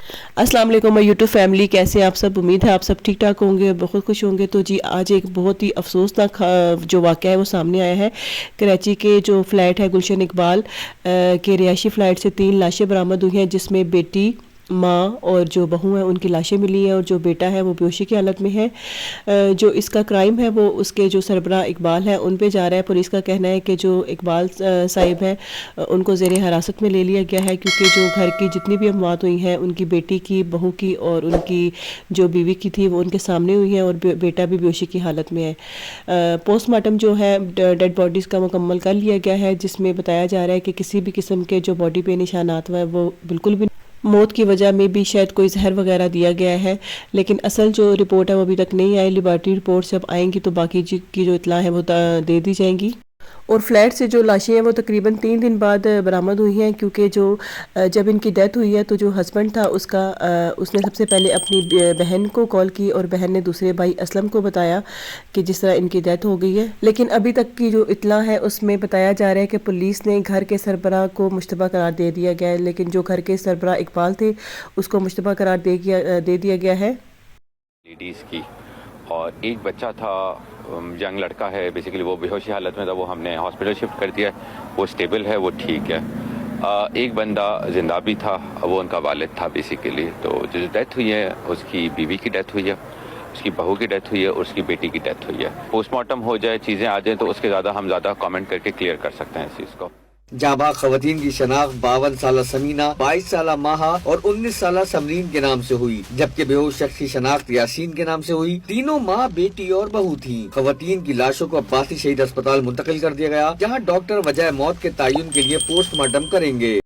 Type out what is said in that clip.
अस्सलाम वालेकुम my YouTube family, कैसे आप सब। उम्मीद है आप सब ठीक ठाक होंगे, बहुत खुश होंगे। तो जी आज एक बहुत ही अफसोसनाक जो वाक़या है वो सामने आया है। कराची के जो फ्लैट है गुलशन इकबाल के रिहायशी फ्लैट से 3 लाशें बरामद हुई हैं, जिसमें बेटी, माँ और जो बहू है उनकी लाशें मिली हैं और जो बेटा है वो बेहोशी की हालत में है। जो इसका क्राइम है वो उसके जो सरबराह इकबाल है उन पे जा रहा है। पुलिस का कहना है कि जो इकबाल साहिब है उनको ज़ेर हिरासत में ले लिया गया है, क्योंकि जो घर की जितनी भी अमवात हुई हैं उनकी बेटी की, बहू की और उनकी जो बीवी की थी वो उनके सामने हुई हैं और बेटा भी बेहोशी की हालत में है। पोस्टमार्टम जो है डेड बॉडीज़ का मुकम्मल कर लिया गया है, जिसमें बताया जा रहा है कि किसी भी किस्म के जो बॉडी पे निशानात हुआ है वो बिल्कुल भी मौत की वजह में भी शायद कोई जहर वगैरह दिया गया है, लेकिन असल जो रिपोर्ट है वो अभी तक नहीं आई। लिबर्टी रिपोर्ट जब आएंगी तो बाकी की जो इत्तला है वो दे दी जाएंगी। और फ्लैट से जो लाशें हैं वो तकरीबन 3 दिन बाद बरामद हुई हैं, क्योंकि जो जब इनकी डेथ हुई है तो जो हस्बैंड था उसने सबसे पहले अपनी बहन को कॉल की और बहन ने दूसरे भाई असलम को बताया कि जिस तरह इनकी डेथ हो गई है। लेकिन अभी तक की जो इत्तला है उसमें बताया जा रहा है कि पुलिस ने घर के सरबराह को मुश्तबा करार दे दिया गया है, लेकिन जो घर के सरबराह इकबाल थे उसको मुश्तबा करार दे दिया गया है। लेडीज़ की और एक बच्चा था, यंग लड़का है, बेसिकली वो बेहोशी हालत में था, वो हमने हॉस्पिटल शिफ्ट कर दिया है, वो स्टेबल है, वो ठीक है। एक बंदा जिंदा भी था, वो उनका वालिद था बेसिकली। तो जो डेथ हुई है उसकी बीवी की डेथ हुई है, उसकी बहू की डेथ हुई है और उसकी बेटी की डेथ हुई है। पोस्टमार्टम हो जाए, चीज़ें आ जाएँ तो उसके हम ज़्यादा कमेंट करके क्लियर कर सकते हैं इस चीज़ को। जाबाज खवातीन की शनाख्त 52 साला समीना, 22 साला माहा और 19 साला समरीन के नाम से हुई, जबकि बेहोश शख्स की शनाख्त यासीन के नाम से हुई। तीनों माँ, बेटी और बहू थीं। खवातीन की लाशों को अब्बासी शहीद अस्पताल मुंतकिल कर दिया गया, जहाँ डॉक्टर वजह मौत के तयन के लिए पोस्टमार्टम करेंगे।